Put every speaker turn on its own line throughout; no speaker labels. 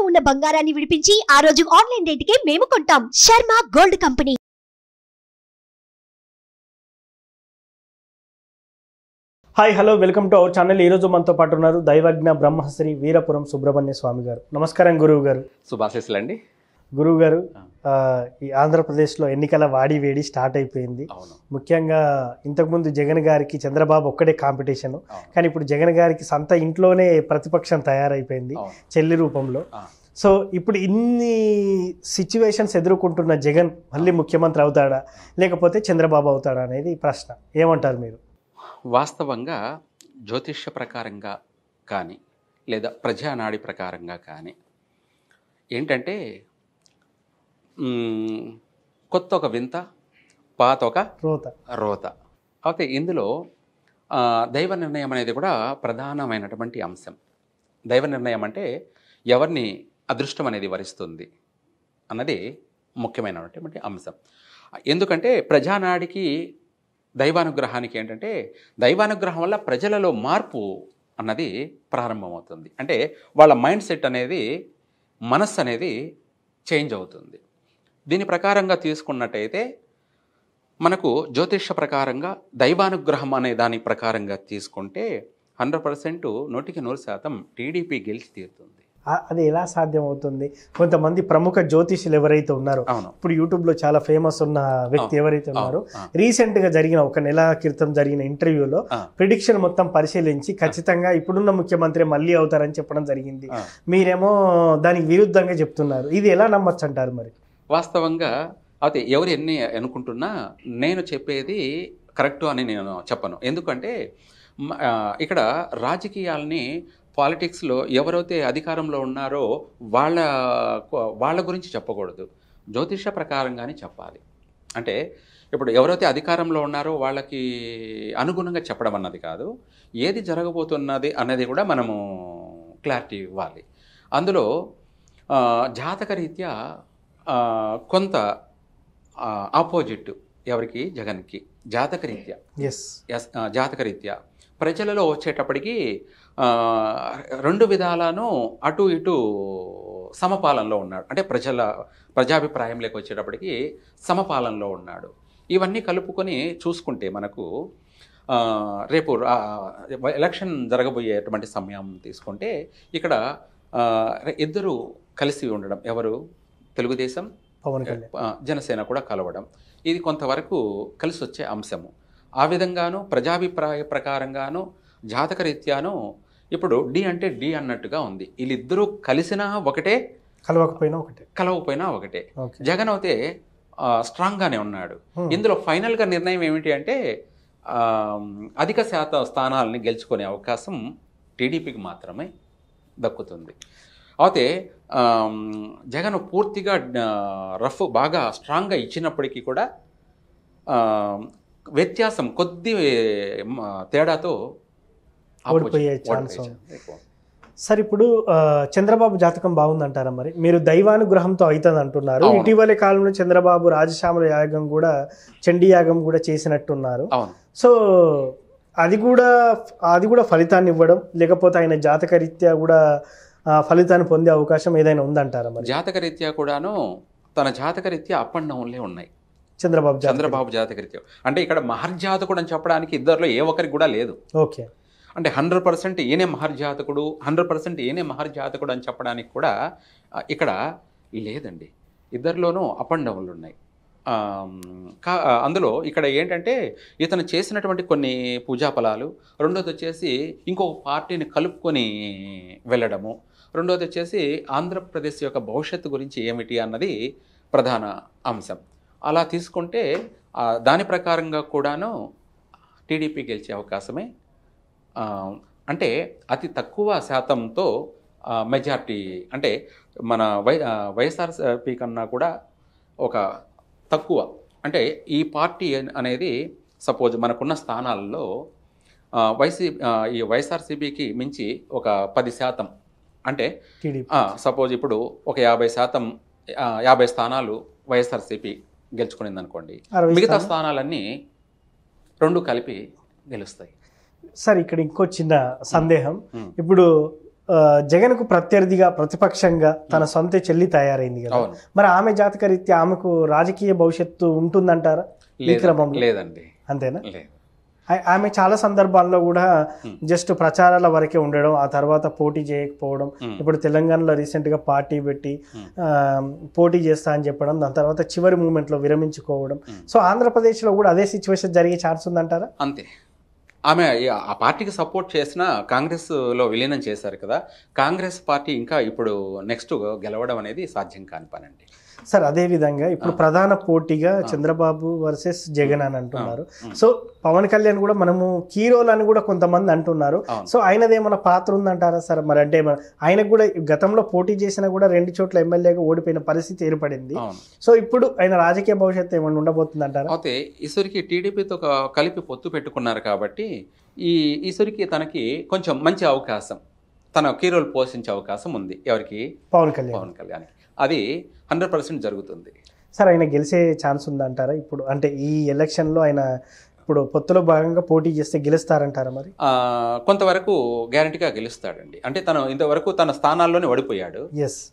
ఉన్న బంగారాన్ని విడిపించి ఆ రోజు ఆన్లైన్ రేటుకే మేము కొంటాం. Sharma gold company.
Hi hello welcome to our channel. ఈరోజు మనతో పాటు ఉన్నారు దైవజ్ఞ బ్రహ్మశ్రీ వీరపురం సుబ్రహ్మణ్య స్వామి గారు. నమస్కారం గురువు గారు.
శుభాశీస్సులండి
గురువు గారు, ఈ ఆంధ్రప్రదేశ్లో ఎన్నికల వాడి వేడి స్టార్ట్ అయిపోయింది. ముఖ్యంగా ఇంతకుముందు జగన్ గారికి చంద్రబాబు ఒక్కడే కాంపిటీషన్, కానీ ఇప్పుడు జగన్ గారికి సొంత ఇంట్లోనే ప్రతిపక్షం తయారైపోయింది చెల్లి రూపంలో. సో ఇప్పుడు ఇన్ని సిచ్యువేషన్స్ ఎదుర్కొంటున్న జగన్ మళ్ళీ ముఖ్యమంత్రి అవుతాడా లేకపోతే చంద్రబాబు అవుతాడా అనేది ప్రశ్న. ఏమంటారు మీరు?
వాస్తవంగా జ్యోతిష్య ప్రకారంగా కానీ లేదా ప్రజానాడి ప్రకారంగా కానీ ఏంటంటే కొత్త ఒక వింత, పాత ఒక రోత. అయితే ఇందులో దైవ నిర్ణయం అనేది కూడా ప్రధానమైనటువంటి అంశం. దైవ నిర్ణయం అంటే ఎవరిని అదృష్టం అనేది వరిస్తుంది అన్నది ముఖ్యమైనటువంటి అంశం. ఎందుకంటే ప్రజానాడికి దైవానుగ్రహానికి ఏంటంటే దైవానుగ్రహం వల్ల ప్రజలలో మార్పు అన్నది ప్రారంభమవుతుంది. అంటే వాళ్ళ మైండ్ సెట్ అనేది, మనస్సు అనేది చేంజ్ అవుతుంది. దీని ప్రకారంగా తీసుకున్నట్టయితే మనకు జ్యోతిష ప్రకారంగా దైవానుగ్రహం అనే దాని ప్రకారంగా తీసుకుంటే 100% 100% టీడీపీ గెలిచి తీరుతుంది.
అది ఎలా సాధ్యం అవుతుంది? కొంతమంది ప్రముఖ జ్యోతిషులు ఎవరైతే ఉన్నారో, ఇప్పుడు యూట్యూబ్లో చాలా ఫేమస్ ఉన్న వ్యక్తి ఎవరైతే ఉన్నారో, రీసెంట్గా జరిగిన ఒక నెల క్రితం జరిగిన ఇంటర్వ్యూలో ప్రిడిక్షన్ మొత్తం పరిశీలించి ఖచ్చితంగా ఇప్పుడున్న ముఖ్యమంత్రి మళ్ళీ అవుతారని చెప్పడం జరిగింది. మీరేమో దానికి విరుద్ధంగా చెప్తున్నారు. ఇది ఎలా నమ్మచ్చు అంటారు మరి?
వాస్తవంగా అయితే ఎవరు ఎన్ని అనుకుంటున్నా నేను చెప్పేది కరెక్టు అని నేను చెప్పను. ఎందుకంటే ఇక్కడ రాజకీయాలని, పాలిటిక్స్లో ఎవరైతే అధికారంలో ఉన్నారో వాళ్ళ గురించి చెప్పకూడదు, జ్యోతిష ప్రకారంగానే చెప్పాలి. అంటే ఇప్పుడు ఎవరైతే అధికారంలో ఉన్నారో వాళ్ళకి అనుగుణంగా చెప్పడం అన్నది కాదు, ఏది జరగబోతున్నది అనేది కూడా మనము క్లారిటీ ఇవ్వాలి. అందులో జాతకరీత్యా కొంత ఆపోజిట్ ఎవరికి, జగన్కి జాతకరీత్యా ప్రజలలో వచ్చేటప్పటికి రెండు విధాలను అటు ఇటు సమపాలనలో ఉన్నాడు. అంటే ప్రజాభిప్రాయంలోకి వచ్చేటప్పటికి సమపాలనలో ఉన్నాడు. ఇవన్నీ కలుపుకొని చూసుకుంటే మనకు రేపు ఎలక్షన్ జరగబోయేటువంటి సమయం తీసుకుంటే ఇక్కడ ఇద్దరు కలిసి ఉండడం, ఎవరు, తెలుగుదేశం, జనసేన కూడా కలవడం, ఇది కొంతవరకు కలిసి వచ్చే అంశము. ఆ విధంగాను ప్రజాభిప్రాయ ప్రకారంగాను జాతకరీత్యాను ఇప్పుడు డి అంటే డి అన్నట్టుగా ఉంది. వీళ్ళిద్దరూ కలిసినా ఒకటే, కలవకపోయినా ఒకటే. జగన్ అయితే స్ట్రాంగ్గానే ఉన్నాడు. ఇందులో ఫైనల్గా నిర్ణయం ఏమిటి అంటే అధిక శాతం స్థానాలని గెలుచుకునే అవకాశం టీడీపీకి మాత్రమే దక్కుతుంది. అయితే జగన్ పూర్తిగా బాగా స్ట్రాంగ్గా ఇచ్చినప్పటికీ కూడా వ్యత్యాసం కొద్ది తేడాతో
ఓడిపోయే ఛాన్స్. సార్, ఇప్పుడు చంద్రబాబు జాతకం బాగుందంటారా మరి? మీరు దైవానుగ్రహంతో అవుతుంది అంటున్నారు. ఇటీవలి కాలంలో చంద్రబాబు రాజశ్యామల యాగం కూడా, చండీ యాగం కూడా చేసినట్టున్నారు. సో అది కూడా ఫలితాన్ని ఇవ్వడం, లేకపోతే ఆయన జాతకరీత్యా కూడా ఫలితాన్ని పొందే అవకాశం ఏదైనా ఉందంటారా మరి?
జాతకరీత్యా కూడాను తన జాతకరీత్యా అప్ అండ్ డౌన్లే ఉన్నాయి చంద్రబాబు జాతకరీత్యా. అంటే ఇక్కడ మహర్జాతకుడు అని చెప్పడానికి ఇద్దరిలో ఏ ఒక్కరికి కూడా లేదు.
ఓకే,
అంటే 100% ఈయనే మహర్జాతకుడు, 100% ఈయనే మహర్జాతకుడు అని చెప్పడానికి కూడా ఇక్కడ లేదండి. ఇద్దరిలోనూ అప్ అండ్ డౌన్లు ఉన్నాయి. అందులో ఇక్కడ ఏంటంటే ఇతను చేసినటువంటి కొన్ని పూజా ఫలాలు, రెండోది వచ్చేసి ఇంకొక పార్టీని కలుపుకొని వెళ్ళడము, రెండోది వచ్చేసి ఆంధ్రప్రదేశ్ యొక్క భవిష్యత్తు గురించి ఏమిటి అన్నది ప్రధాన అంశం. అలా తీసుకుంటే దాని ప్రకారంగా కూడాను టీడీపీ గెలిచే అవకాశమే, అంటే అతి తక్కువ శాతంతో మెజార్టీ, అంటే మన వైఎస్ఆర్సీపీ కన్నా కూడా ఒక తక్కువ. అంటే ఈ పార్టీ అనేది సపోజ్ మనకున్న స్థానాల్లో ఈ వైఎస్ఆర్సీపీకి మించి ఒక 10%, అంటే సపోజ్ ఇప్పుడు ఒక 50 స్థానాలు వైఎస్ఆర్సీపీ గెలుచుకునింది అనుకోండి, మిగతా స్థానాలన్నీ రెండు కలిపి గెలుస్తాయి.
సార్, ఇక్కడ ఇంకో చిన్న సందేహం. ఇప్పుడు జగన్కు ప్రత్యర్థిగా ప్రతిపక్షంగా తన సొంత చెల్లి తయారైంది కదా, మరి ఆమె జాతక రీత్యా ఆమెకు రాజకీయ భవిష్యత్తు ఉంటుందంటారా ఈ క్రమంలో?
లేదండి.
అంతేనా? ఆమె చాలా సందర్భాల్లో కూడా జస్ట్ ప్రచారాల వరకే ఉండడం, ఆ తర్వాత పోటీ చేయకపోవడం. ఇప్పుడు తెలంగాణలో రీసెంట్గా పార్టీ పెట్టి పోటీ చేస్తా అని చెప్పడం, దాని తర్వాత చివరి మూమెంట్లో విరమించుకోవడం. సో ఆంధ్రప్రదేశ్లో కూడా అదే సిచ్యువేషన్ జరిగే ఛాన్స్ ఉందంటారా?
అంతే. ఆమె ఆ పార్టీకి సపోర్ట్ చేసిన కాంగ్రెస్లో విలీనం చేశారు కదా, కాంగ్రెస్ పార్టీ ఇంకా ఇప్పుడు నెక్స్ట్ గెలవడం అనేది సాధ్యం కాని పని అండి.
సార్ అదే విధంగా ఇప్పుడు ప్రధాన పోటీగా చంద్రబాబు వర్సెస్ జగన్ అని అంటున్నారు. సో పవన్ కళ్యాణ్ కూడా మనము హీరోలు అని కూడా కొంతమంది అంటున్నారు. సో ఆయనదేమన్నా పాత్ర ఉందంటారా సార్? మరి అంటే ఆయనకు కూడా గతంలో పోటీ చేసినా కూడా 2 చోట్ల ఎమ్మెల్యేగా ఓడిపోయిన పరిస్థితి ఏర్పడింది. సో ఇప్పుడు ఆయన రాజకీయ భవిష్యత్తు ఏమన్నా ఉండబోతుంది అంటారా?
అయితే ఈశ్వరికి టీడీపీతో కలిపి పొత్తు పెట్టుకున్నారు కాబట్టి ఈశ్వరికి తనకి కొంచెం మంచి అవకాశం, తన హీరోలు పోషించే అవకాశం ఉంది. ఎవరికి? పవన్ కళ్యాణ్. అది 100% జరుగుతుంది.
సార్ ఆయన గెలిచే ఛాన్స్ ఉందంటారా ఇప్పుడు? అంటే ఈ ఎలక్షన్లో ఆయన ఇప్పుడు పొత్తులో భాగంగా పోటీ చేస్తే గెలుస్తారంటారా? మరి
కొంతవరకు గ్యారంటీగా గెలుస్తాడండి. అంటే తను ఇంతవరకు తన స్థానాల్లోనే ఓడిపోయాడు.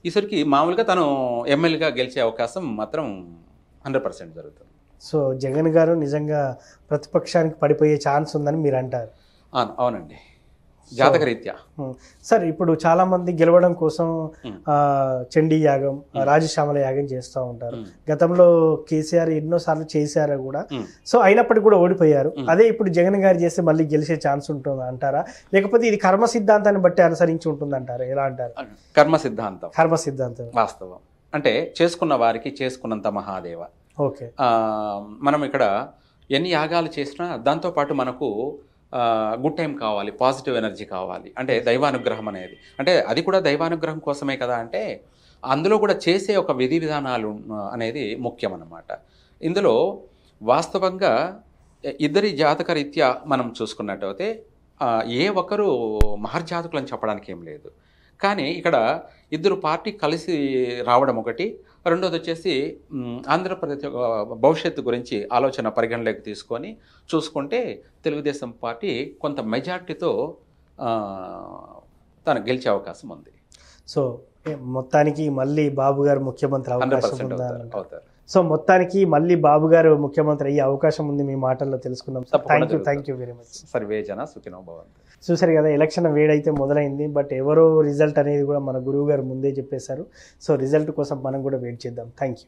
ఈసారికి మామూలుగా తను ఎమ్మెల్యేగా గెలిచే అవకాశం మాత్రం 100% జరుగుతుంది.
సో జగన్ గారు నిజంగా ప్రతిపక్షానికి పడిపోయే ఛాన్స్ ఉందని మీరు అంటారు?
అవునండి, జాతకరీత్యా.
సార్ ఇప్పుడు చాలా మంది గెలవడం కోసం చండీ యాగం, రాజశ్యామల యాగం చేస్తూ ఉంటారు. గతంలో కేసీఆర్ ఎన్నోసార్లు చేశారు కూడా. సో అయినప్పటికీ కూడా ఓడిపోయారు. అదే ఇప్పుడు జగన్ గారు చేస్తే మళ్ళీ గెలిచే ఛాన్స్ ఉంటుంది అంటారా, లేకపోతే ఇది కర్మ సిద్ధాంతాన్ని బట్టి అనుసరించి ఉంటుంది అంటారా? ఎలా అంటారు?
కర్మ సిద్ధాంతం వాస్తవం. అంటే చేసుకున్న వారికి చేసుకున్నంత మహాదేవ.
ఓకే.
మనం ఇక్కడ ఎన్ని యాగాలు చేసినా దాంతోపాటు మనకు గుడ్ టైం కావాలి, పాజిటివ్ ఎనర్జీ కావాలి. అంటే దైవానుగ్రహం అనేది, అంటే అది కూడా దైవానుగ్రహం కోసమే కదా. అంటే అందులో కూడా చేసే ఒక విధి విధానాలు అనేది ముఖ్యం అన్నమాట. ఇందులో వాస్తవంగా ఇద్దరి జాతక రీత్యా మనం చూసుకున్నట్టయితే ఏ ఒక్కరు మహర్జాతకులని చెప్పడానికి ఏం లేదు. కానీ ఇక్కడ ఇద్దరు పార్టీ కలిసి రావడం ఒకటి, రెండోది వచ్చేసి ఆంధ్రప్రదేశ్ భవిష్యత్తు గురించి ఆలోచన పరిగణలోకి తీసుకొని చూసుకుంటే తెలుగుదేశం పార్టీ కొంత మెజార్టీతో తను గెలిచే అవకాశం ఉంది.
సో మొత్తానికి మళ్ళీ బాబు గారు ముఖ్యమంత్రి అవకాశం
అవుతారు.
సో మొత్తానికి మళ్ళీ బాబు గారు ముఖ్యమంత్రి అయ్యే అవకాశం ఉంది మీ మాటల్లో తెలుసుకున్నాం. Thank you very much.
Survey జన సుఖినో భవంతు.
చూసారు కదా, ఎలక్షన్ వేడైతే మొదలైంది. బట్ ఎవరో రిజల్ట్ అనేది కూడా మన గురువు గారు ముందే చెప్పేశారు. సో రిజల్ట్ కోసం మనం కూడా వెయిట్ చేద్దాం. Thank you.